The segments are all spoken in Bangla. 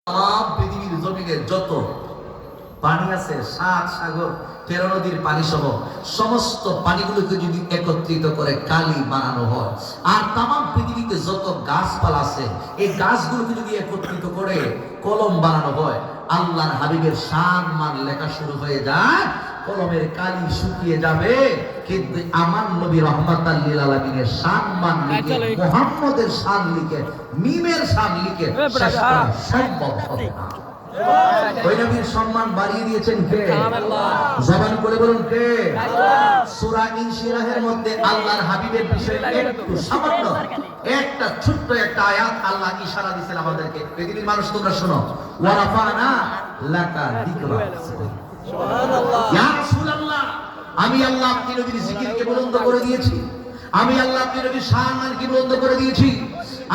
পৃথিবীর জমিনের যত পানি আছে, সাত সাগর 13 নদীর পানি সহ সমস্ত পানিগুলোকে যদি একত্রিত করে কালি বানানো হয়, আর তামাম পৃথিবীতে যত গাছপালা আছে এই গাছগুলোকে যদি একত্রিত করে কলম বানানো হয়, আল্লাহর হাবিবের শান মান লেখা শুরু হয়ে যায়। কলমের কালি শুকিয়ে যাবে, কিন্তু আমার নবী রাহমাতাল লিল আলামিনের শান মান লিখে, মুহাম্মদের শান লিখে, মিমের শান লিখে শেষ করা সম্ভব হবে না। ওই নবীর সম্মান বাড়িয়ে দিয়েছেন কে? জবান করে বলুন কে? সূরা ইনশিরাহের মধ্যে আল্লাহর হাবিবের বিষয়ে একটু সামান্য একটা ছোট্ট একটা আয়াত আল্লাহ ইশারা দিয়েছেন আমাদেরকে। পৃথিবীর মানুষ তোমরা শোনো, ওয়া রাফানা লাকা যিকরা। সুবহানাল্লাহ। ইয়া রাসূলুল্লাহ, আমি আল্লাহ আপনি নবীর জিকিরকে বুলন্দ করে দিয়েছি, আমি আল্লাহ আপনি নবীর সম্মানকে বুলন্দ করে দিয়েছি,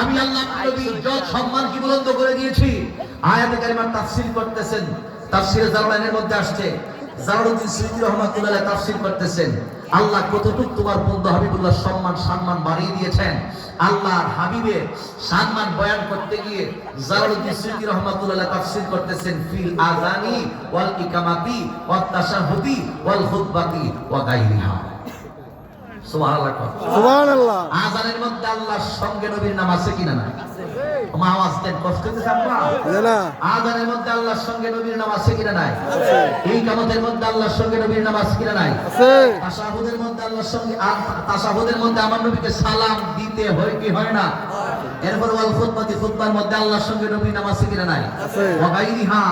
আমি আল্লাহ আপনি নবীর ইজ্জত সম্মানকে বুলন্দ করে দিয়েছি। আয়াতে কারিমার তাফসীর করতেছেন, তাফসীরে জালালাইনের মধ্যে আসছে, জালালউদ্দিন সুয়ুতী রাহমাতুল্লাহ আলাইহি তাফসীর করতেছেন, আল্লাহ কতটুকু তোমার বন্ধু হাবিবুল্লাহ সম্মান বাড়িয়ে দিয়েছেন। আল্লাহর হাবিবের সম্মান বয়ান করতে গিয়ে জালালউদ্দিন সুয়ুতী রাহমাতুল্লাহ আলাইহি তাফসীর করতেছেন, ফিল আযানি ওয়াল ইকামাতি ওয়াত তাশাহুদি ওয়াল খুতবাতি ওয়া গায়রিহা। সুবহানাল্লাহ, সুবহানাল্লাহ। আযানের মধ্যে আল্লাহর সঙ্গে নবীর নাম আছে কিনা নাই? তোমার আওয়াজ দেন, কষ্ট হচ্ছে আব্বা? না। আযানের মধ্যে আল্লাহর সঙ্গে নবীর নাম আছে কিনা নাই? আছে। ইকামতের মধ্যে আল্লাহর সঙ্গে নবীর নাম আছে কিনা নাই? আছে। তাশাহুদের মধ্যে আল্লাহর সঙ্গে, তাশাহুদের মধ্যে আমার নবীকে সালাম দিতে হয় কি হয় না? এরপর ওয়াল খুতবাতি, খুতবার মধ্যে আল্লাহর সঙ্গে নবীর নাম আছে কিনা নাই? আছে। ওয়া গায়রিহা,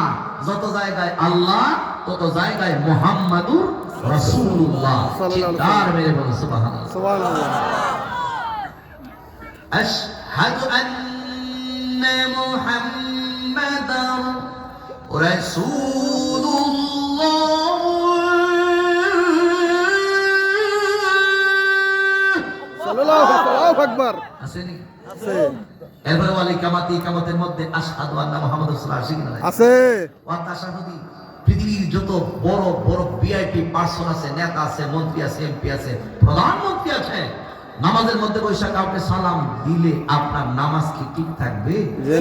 যত জায়গায় আল্লাহ তত জায়গায় মুহাম্মাদুর রাসূলুল্লাহ। চিৎকার মেরে বলুন সুবহানাল্লাহ, সুবহানাল্লাহ। আশহাদু আন্না মুহাম্মাদার রাসূলুল্লাহ। আল্লাহু আকবার। আসেনি? আছে। এরপরে ওয়াল ইকামাতি, ইকামতের মধ্যে আশহাদু আন্না মুহাম্মাদুর রাসূলুল্লাহ আছে কিনা নাই? আছে। ওয়া তাশাহুদি, পৃথিবীর যত বড় বড় ভিআইপি পার্সন আছে, নেতা আছে, মন্ত্রী আছে, এমপি আছে, প্রধানমন্ত্রী আছে, নামাজের মধ্যে বৈশা কাউকে সালাম দিলে আপনার নামাজ কি ঠিক থাকবে?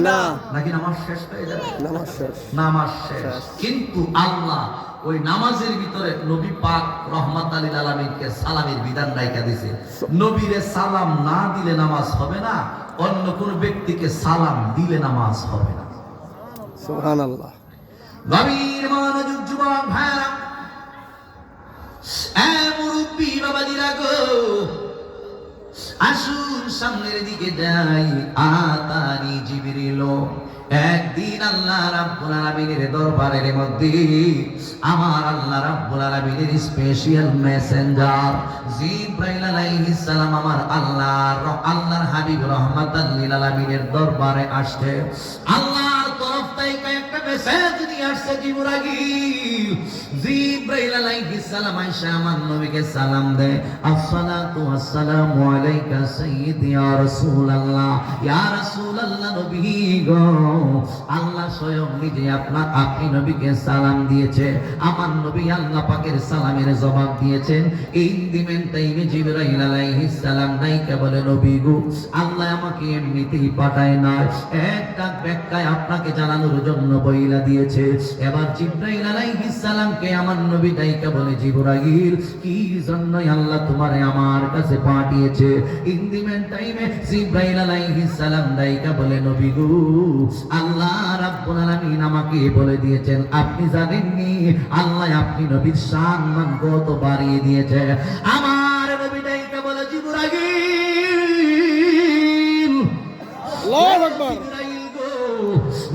না, নাকি নামাজ শেষ হয়ে যাবে? নামাজ শেষ, নামাজ শেষ। কিন্তু আল্লাহ ওই নামাজের ভিতরে নবী পাক রহমাতাল লিল আলামিনকে সালামের বিধান রাইখা দিয়েছে। নবীরে সালাম না দিলে নামাজ হবে না, অন্য কোন ব্যক্তিকে সালাম দিলে নামাজ হবে না। সুবহানাল্লাহ। নবীর মনোযোগ যুবক ভাইরা, এ মুরব্বি বাবাজিরা গো, আসুন সামনের দিকে যাই। আতানি জিবরিল, একদিন আল্লাহ রাব্বুল আলামিনের দরবারের মধ্যে আমার আল্লাহ রাব্বুল আলামিনের স্পেশাল মেসেঞ্জার জিবরাইল আলাইহিস সালাম আমার আল্লাহর হাবিব রাহমাতাল লিল আলামিনের দরবারে আসছে। আল্লাহর তরফ থেকে একটা মেসেজ নিয়ে আসছে জিবরাইল। জিবরাইল আলাইহিস সালাম আয়েশা আমার নবীকে সালাম দেয়, আসসালাতু ওয়াসসালামু আলাইকা সাইয়্যিদি ইয়া রাসূলুল্লাহ। ইয়া রাসূলুল্লাহ, নবী গো, আল্লাহ স্বয়ং নিজে আপনি নবীকে সালাম দিয়েছে। আমার নবী আল্লাহ পাকের সালামের জবাব দিয়েছেন। এই দিবেন টাইমে জিবরাইল আলাইহিস সালাম নাইকা বলে, নবী গো, আল্লাহ আমাকে এমনিতেই পাঠায় না, একটা ব্যাখ্যায় আপনাকে জানানোর জন্য বইলা দিয়েছে। এবার জিবরাইল আলাইহিস সালামকে আমার নবী নাইকা বলে, জিবরাইল, কি জন্য আল্লাহ তোমারে আমার কাছে পাঠিয়েছে? ইন দিবেন টাইমে জিবরাইল আলাইহিস সালাম নাইকা বলে, নবী গো, আল্লাহ রাব্বুল আলামিন আমাকে বলে দিয়েছেন, আপনি জানেননি আল্লাহ আপনি নবীর সম্মান কত বাড়িয়ে দিয়েছে। আমার নবী নাইকা বলে, জিবরাইল, আল্লাহু আকবার,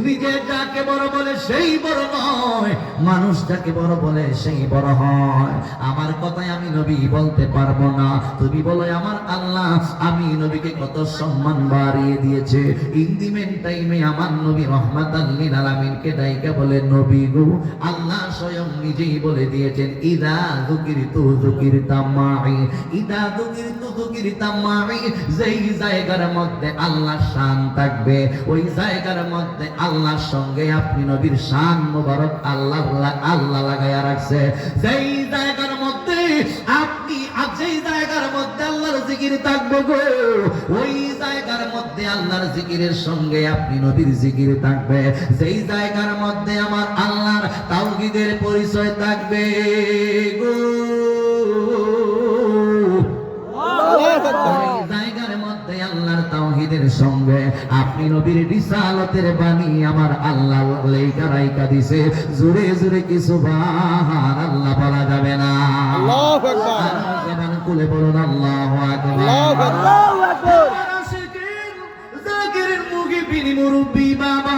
নিজে যাকে বড় বলে সেই বড় নয়, মানুষ যাকে বড় বলে সেই বড় হয়। আমার কথায় আমি নবী বলতে পারবো না, তুমি বলো আমার আল্লাহ আমি নবীকে কত সম্মান বাড়িয়ে দিয়েছে। ইন্দিমেন টাইমে আমার নবী রহমাতাল লিল আলামিনকে ডাইকা বলে, নবী গো, আল্লাহ স্বয়ং নিজেই বলে দিয়েছেন, ইদা যুকিরতু যুকিরতাম মাই, ইদা যুকিরতু যুকিরতাম মাই। যেই জায়গার মধ্যে আল্লাহর শান থাকবে, ওই জায়গার মধ্যে আল্লাহর সঙ্গে আপনি নবীর শান মুবারক আল্লাহ লাগায়া রাখছে। যেই জায়গার মধ্যে আপনি, যেই জায়গার মধ্যে আল্লাহর জিকির থাকবে গো, ওই জায়গার মধ্যে আল্লাহর জিকিরের সঙ্গে আপনি নবীর জিকির থাকবে, সেই জায়গার মধ্যে আমার আল্লাহর তাওহীদের পরিচয় থাকবে গো। জায়গার মধ্যে আল্লাহর তাওহীদের সঙ্গে আপনি নবীর রিসালাতের বাণী আমার আল্লাহ লেখা রাইখা দিছে, জোরে জোরে কি সুবহানাল্লাহ বলা যাবে না? আল্লাহু আকবার। জবান খুলে বলুন আল্লাহু আকবার। আল্লাহু আকবার। আশিকিন জাকিরের মুখে বিনি মুরব্বি বাবা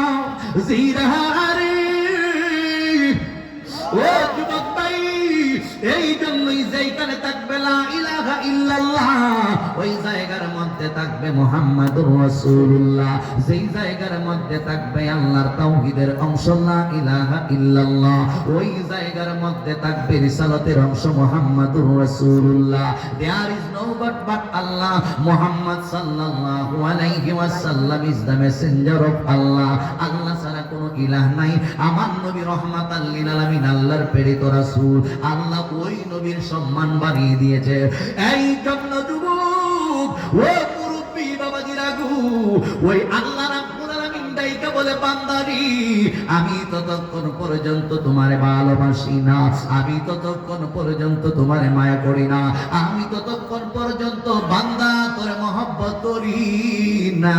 জিরারে, ও যুবক ভাই, এই জন্যই যেখানে থাকবে লা ইলাহা ইল্লাল্লাহ, ওই জায়গার মধ্যে থাকবে মুহাম্মাদুর রাসূলুল্লাহ, যেই জায়গার মধ্যে থাকবে আল্লাহর তাওহীদের অংশ লা ইলাহা ইল্লাল্লাহ, ওই জায়গার মধ্যে থাকবে রিসালাতের অংশ মুহাম্মাদুর রাসূলুল্লাহ। There is no god but আল্লাহ, মুহাম্মদ সাল্লাল্লাহু আলাইহি ওয়াসাল্লাম ইজ দ্য মেসেঞ্জার অফ আল্লাহ। আল্লাহ ছাড়া কোনো ইলাহ নাই, আমার নবী রাহমাতাল লিল আলামিন, আল্লাহর প্রেরিত রাসূল। আল্লাহ ওই নবীর সম্মান বাড়িয়ে দিয়েছে। এই জন্য যুবক, ও মুরব্বি বাবাজিরা গো, ওই আল্লাহ রাব্বুল আলামিন ডাইকা বলে, বান্দারি আমি ততক্ষণ পর্যন্ত তোমারে ভালোবাসি না, আমি ততক্ষণ পর্যন্ত তোমারে মায়া করি না, আমি ততক্ষণ পর্যন্ত বান্দা তোরে মহব্বত করি না।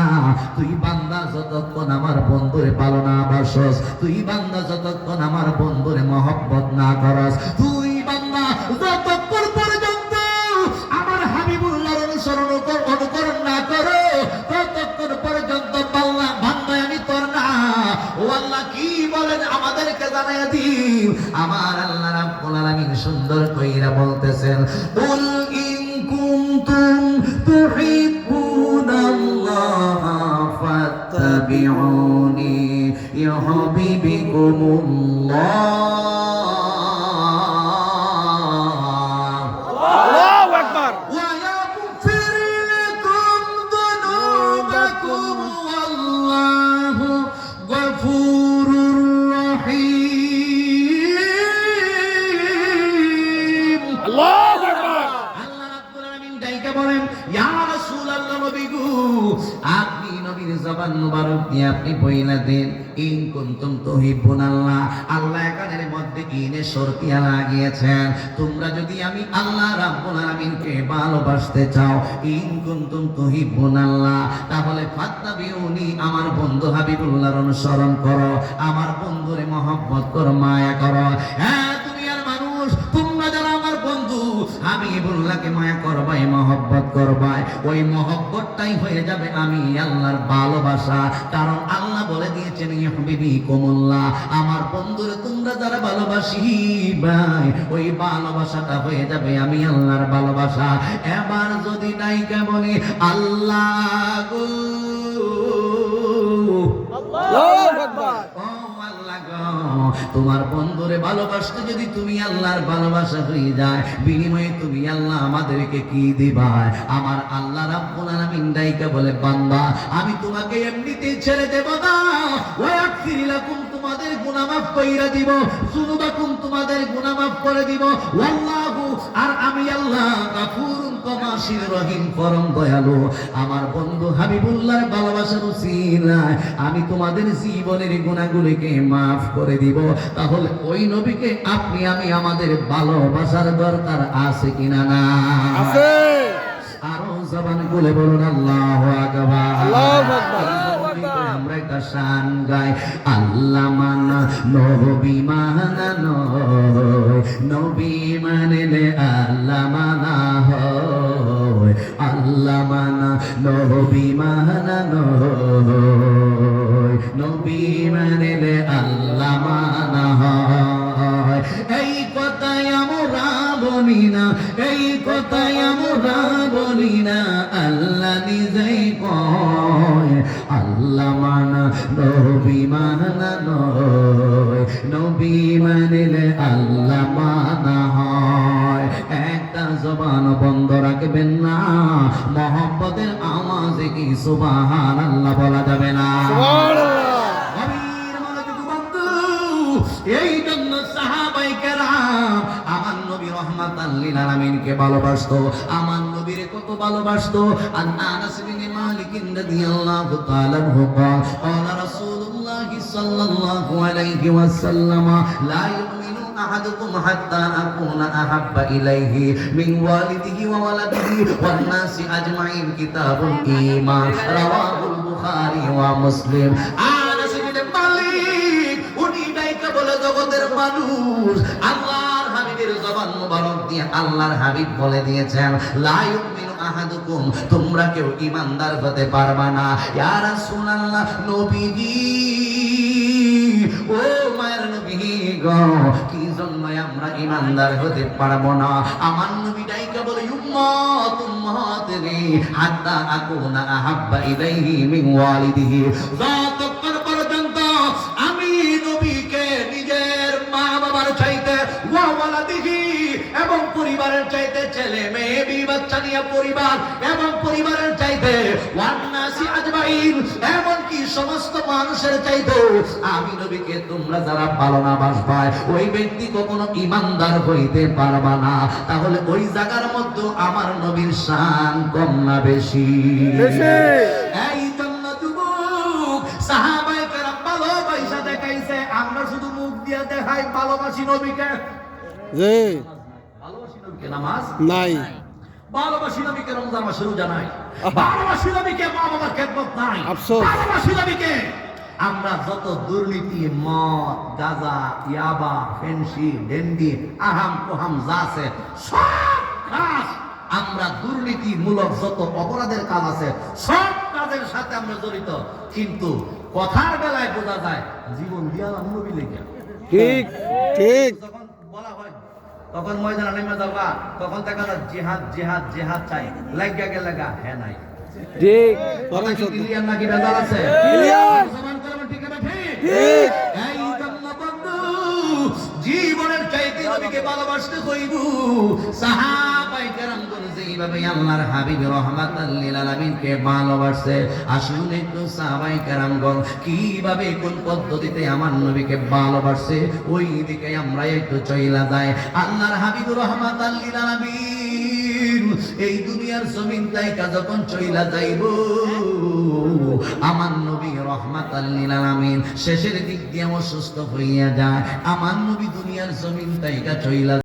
তুই বান্দা যতক্ষণ আমার বন্ধুরে ভালো না বাসস, তুই বান্দা যতক্ষণ আমার বন্ধুরে মহব্বত না করস, তুই বান্দা যতক্ষণ পর্যন্ত আমার হাবিবুল্লাহর অনুকরণ না করো, ততক্ষণ পর্যন্ত বান্দা আমি তোর না। ও আল্লাহ কি বলেন আমাদেরকে জানাইয়া দিন। আমার আল্লাহ রাব্বুল আলামিন সুন্দর কইরা বলতেছেন, কুল ইন কুনতুম তুহিব্বুনাল্লাহ ফাত্তাবিউনি ইউহিব্বুকুমুল্লাহ। আল্লাহু আকবার। ويغفر لكم ذنوبكم والله غفور رحيم। আল্লাহু আকবার। আল্লাহ রাব্বুল আলামিন ডাইকা বলেন, ইয়া রাসূলুল্লাহ, নবী গো, আপনি নবীর জবান মুবারক দিয়ে আপনি বইলা দেন, ইন কুনতুম তুহিব্বুনাল্লাহ। আল্লাহ এখানের মধ্যে ইনে শর্তিয়া লাগিয়েছেন, তোমরা যদি আমি আল্লাহ রাব্বুল আলামিনকে ভালোবাসতে চাও, ইন কুনতুম তুহিব্বুনাল্লাহ, তাহলে ফাত্তাবিউনি, আমার বন্ধু হাবিবুল্লাহর অনুসরণ করো, আমার বন্ধুরে মহব্বত করো, মায়া করো। হ্যাঁ দুনিয়ার মানুষ, তোমরা যারা আমার বন্ধু হাবিবুল্লাহকে মায়া করবাই, মহব্বত করবাই, ওই মহব্বতটাই হয়ে যাবে আমি আল্লাহর ভালোবাসা। কারণ আল্লাহ বলে দিয়েছেন, ইউহিব্বুকুমুল্লাহ, আমার বন্ধুরে তোমরা যারা ভালোবাসিবাই, ওই ভালোবাসাটা হয়ে যাবে আমি আল্লাহর ভালোবাসা। এবার যদি নাইকা বলে আল্লাহ গো, আল্লাহু আকবার। তোমার বন্ধুরে ভালোবাসতে যদি তুমি আল্লাহর ভালোবাসা হয়ে যায়, বিনিময়ে তুমি আল্লাহ আমাদেরকে কি দিবা? আমার আল্লাহ রাব্বুল আলামিন ডাইকা বলে, বান্দা আমি তোমাকে এমনিতে ছেড়ে দেব না, ওয়াগফির লাকুম, তোমাদের গুনাহ মাফ কইরা দিব, যুনুবাকুম, তোমাদের গুনাহ মাফ করে দিব, ওয়াল্লাহু, আর আমি আল্লাহ গাফুরুন কমাশির রহিম, পরম দয়ালু। আমার বন্ধু হাবিবুল্লাহর ভালোবাসার উসিলায় আমি তোমাদের জীবনের গুনাহগুলোকে মাফ করে দিব। তাহলে ওই নবীকে আপনি আমি আমাদের ভালোবাসার দরকার আছে কিনা? না আছে। আরো জবান খুলে বলুন আল্লাহু আকবার। আল্লাহু আকবার। আমরা একটা শান গাই, আল্লাহ মানা নবী মানানো, নবী মানলে আল্লাহ মানা হয়, আল্লাহ মানা নবী মানানো, নবী মানলে আল্লাহ মানা হয়। এই কথাই আমরা বলি না, এই কথাই আমরা বলি না, আল্লাহ নিজেই কয়, আল্লাহ মানা নবী মানা নয়, নবী মানলে আল্লাহ মানা হয়। একটা জবান বন্ধ রাখবেন না, মহব্বতের আওয়াজে কি সুবহানাল্লাহ বলা যাবে না? সুবহানাল্লাহ। এই জন্য সাহাবায়ে কেরাম আমার নবী রাহমাতাল লিল আলামিনকে ভালোবাসতো। আমার নবীর কত ভালোবাসতো। আর আনাস বিন মালিক রাদিয়াল্লাহু তাআলা আনহু قال رسول الله صلى الله عليه وسلم لا يؤمن أحدكم حتى أكون أحب إليه من والده وولده والناس أجمعين كتاب الإيمان رواه البخاري ومسلم আনাস বিন মালিক উনি ডাইকা বলে জগতের মানুষ আল্লাহর হাবিবের জবান মুবারক দিয়ে আল্লাহর হাবিব বলে দিয়েছেন লা ইউমিনু আহাদুকুম তোমরা কেউ ঈমানদার হতে পারবা না ইয়া রাসূলুল্লাহ নবীজি ও মায়ের নবী গো কি জন্য আমরা ঈমানদার হতে পারবো না আমার নবী ডাইকা বলে উম্মত রে হাত্তা আকুনা আহাব্বা ইলাইহি মিন ওয়ালিদিহি যতক্ষণ পর্যন্ত আমি নবীকে নিজের মা বাবার চাইতে ওয়া ওয়ালাদিহি এবং পরিবারের চাইতে ছেলে মেয়ে বিবি বাচ্চা নিয়ে পরিবার এবং পরিবারের চাইতে ওয়ান্নাসি আজমাইন এমনকি সমস্ত মানুষের চাইতে আমি নবীকে তোমরা যারা ভালো না বাসবা ওই ব্যক্তি কখনো ঈমানদার হইতে পারবা না তাহলে ওই জায়গার মধ্যে আমার নবীর শান কম না বেশি এই জন্য যুবক সাহাবায়ে কেরাম ভালোবাসা দেখাইছে আমরা শুধু মুখ দিয়ে দেখাই ভালোবাসি নবীকে জি ভালোবাসি নবীকে নামাজ নাই ভালোবাসি নবীকে রমজান মাসে রোজা নাই ভালোবাসি নবীকে মা বাবার খেদমত নাই আফসোস। ভালোবাসি নবীকে আমরা যত দুর্নীতি মদ গাঁজা ইয়াবা ফেন্সি ডেন্ডি আহাম কোহাম যা আছে সব কাজ আমরা দুর্নীতিমূলক যত অপরাধের কাজ আছে সব কাজের সাথে আমরা জড়িত কিন্তু কথার বেলায় বোঝা যায় জীবন দিয়ালাম নবী লেগে ঠিক ঠিক যখন বলা হয় তখন ময়দানে নেমে যাবা তখন দেখা যায় জিহাদ জিহাদ জিহাদ চাই লাগা গে লাগা হ্যাঁ নাই ঠিক কথা কি ক্লিয়ার নাকি বেজাল আছে Clear। সমান করে ঠিক আছে ঠিক ঠিক এই জন্য বন্ধু জীবনের চাইতে নবীকে ভালোবাসতে হইব সাহাবায়ে কেরামগণ যেইভাবে আল্লাহর হাবিব রাহমাতাল লিল আলামিনকে ভালোবাসে আসুন একটু সাহাবায়ে কেরামগণ কিভাবে কোন পদ্ধতিতে আমার নবীকে ভালোবাসে ওই দিকে আমরা একটু চইলা যাই আল্লাহর হাবিব রাহমাতাল লিল আলামিন এই দুনিয়ার জমিন তাইকা যখন চইলা যাইব আমার নবী রহমাতাল লিল আলামিন শেষের দিক দিয়ে অসুস্থ হইয়া যায় আমার নবী দুনিয়ার জমিন তাইকা চইলা